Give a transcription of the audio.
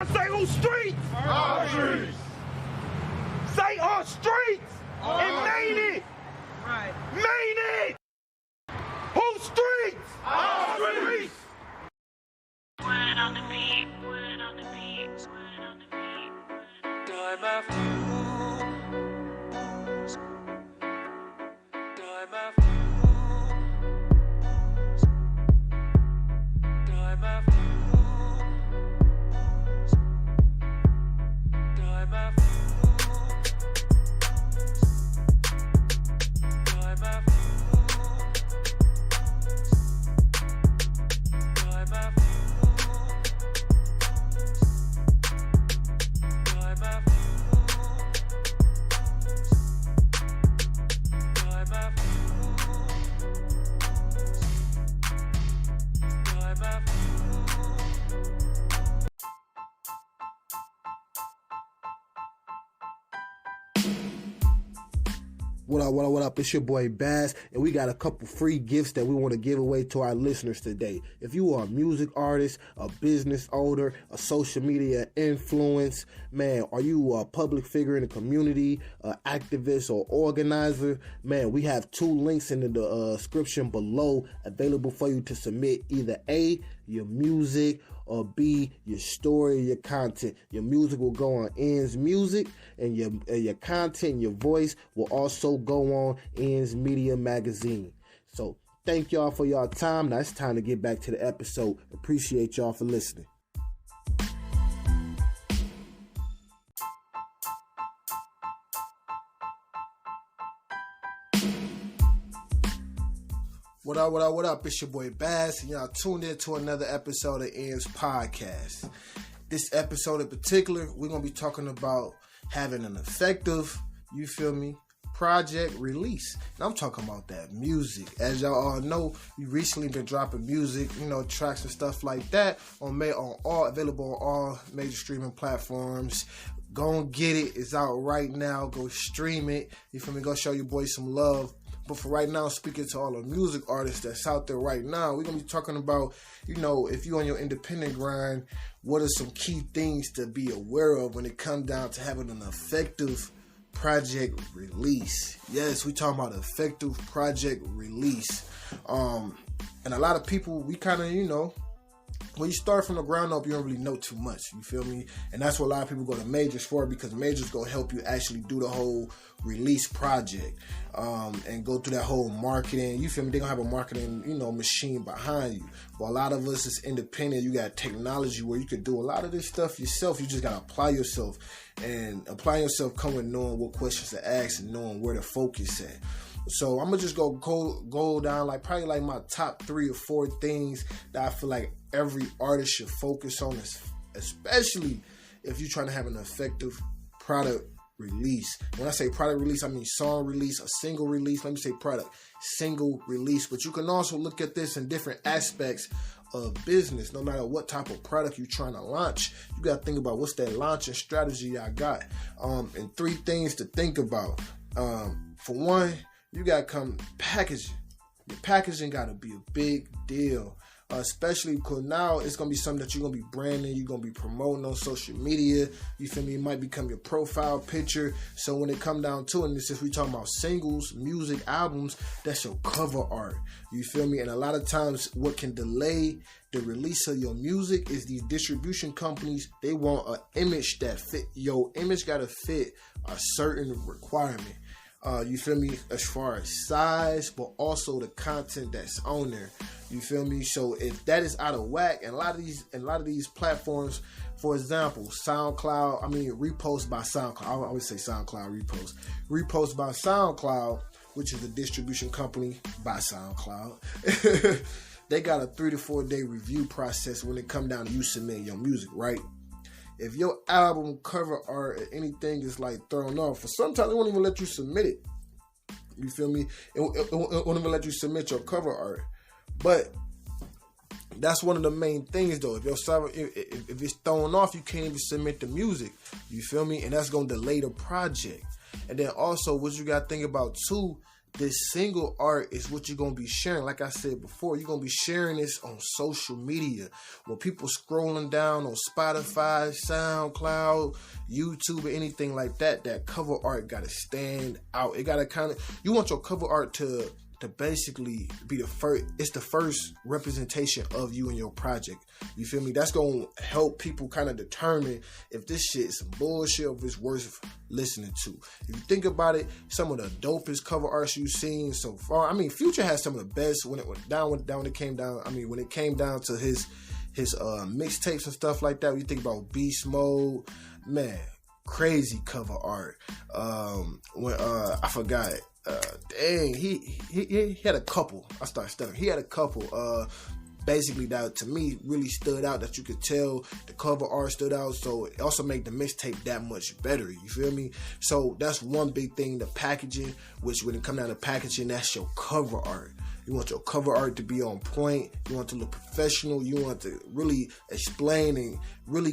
Say on streets. Our streets. Say on streets. And main it. Right. Main it. Whose streets? Our streets. Word on the beat, word on the beat, word on the beat. Time after time after time after time after time after time after What up? It's your boy Bazz, and we got a couple free gifts that we want to give away to our listeners today. If you are a music artist, a business owner, a social media influence, man, are you a public figure in the community, an activist or organizer, man, we have 2 links in the description below available for you to submit either A, your music, or B, your story, your content. Your music will go on ENDS Music, and your content, your voice will also go on ENDS Media Magazine. So thank y'all for y'all time. Now it's time to get back to the episode. Appreciate y'all for listening. What up? It's your boy Bazz, and y'all tuned in to another episode of ENDS Podcast. This episode in particular, we're going to be talking about having an effective, you feel me, project release. And I'm talking about that music. As y'all all know, we recently been dropping music, tracks and stuff like that available on all major streaming platforms. Go and get it. It's out right now. Go stream it. You feel me? Go show your boy some love. But for right now, speaking to all the music artists that's out there right now, we're going to be talking about, if you're on your independent grind, what are some key things to be aware of when it comes down to having an effective project release. Yes, we talking about effective project release. And a lot of people, we kind of, when you start from the ground up, you don't really know too much. You feel me? And that's what a lot of people go to majors for, because majors going to help you actually do the whole release project and go through that whole marketing. You feel me? They're going to have a marketing, machine behind you. But a lot of us is independent. You got technology where you could do a lot of this stuff yourself. You just got to apply yourself. And applying yourself come with knowing what questions to ask and knowing where to focus at. So I'm going to just go down probably my top 3 or 4 things that I feel like every artist should focus on, especially if you're trying to have an effective product release. When I say product release, I mean song release, a single release. Let me say product, single release. But you can also look at this in different aspects of business. No matter what type of product you're trying to launch, you got to think about what's that launching strategy I got. And 3 things to think about. For one, you got to come packaging. Your packaging got to be a big deal. Especially because now it's going to be something that you're going to be branding, you're going to be promoting on social media. You feel me? It might become your profile picture. So when it come down to it, and since we talking about singles, music, albums, that's your cover art. You feel me? And a lot of times what can delay the release of your music is these distribution companies. They want an image that fit. Your image got to fit a certain requirement. You feel me? As far as size, but also the content that's on there. You feel me? So if that is out of whack, and a lot of these platforms, for example, repost by SoundCloud. I always say SoundCloud repost. Repost by SoundCloud, which is a distribution company by SoundCloud. They got a 3 to 4 day review process when it come down to you submitting your music, right? If your album cover art or anything is thrown off, for sometimes they won't even let you submit it. You feel me? It won't even let you submit your cover art. But that's one of the main things, though. If it's thrown off, you can't even submit the music. You feel me? And that's gonna delay the project. And then also, what you gotta think about too this single art is what you're going to be sharing. Like I said before, you're going to be sharing this on social media. When people scrolling down on Spotify, SoundCloud, YouTube, or anything like that, that cover art got to stand out. It got to you want your cover art to basically be the first representation of you and your project. You feel me? That's going to help people kind of determine if this shit is some bullshit or if it's worth listening to. If you think about it, some of the dopest cover arts you've seen so far. I mean, Future has some of the best when it went down, when it came down. I mean, when it came down to his mixtapes and stuff like that, when you think about Beast Mode, man, crazy cover art. I forgot. Dang, he had a couple. I started stuttering. He had a couple. Basically, that to me really stood out. That you could tell the cover art stood out. So it also made the mixtape that much better. You feel me? So that's one big thing. The packaging, which when it comes down to packaging, that's your cover art. You want your cover art to be on point. You want it to look professional. You want to really explain and really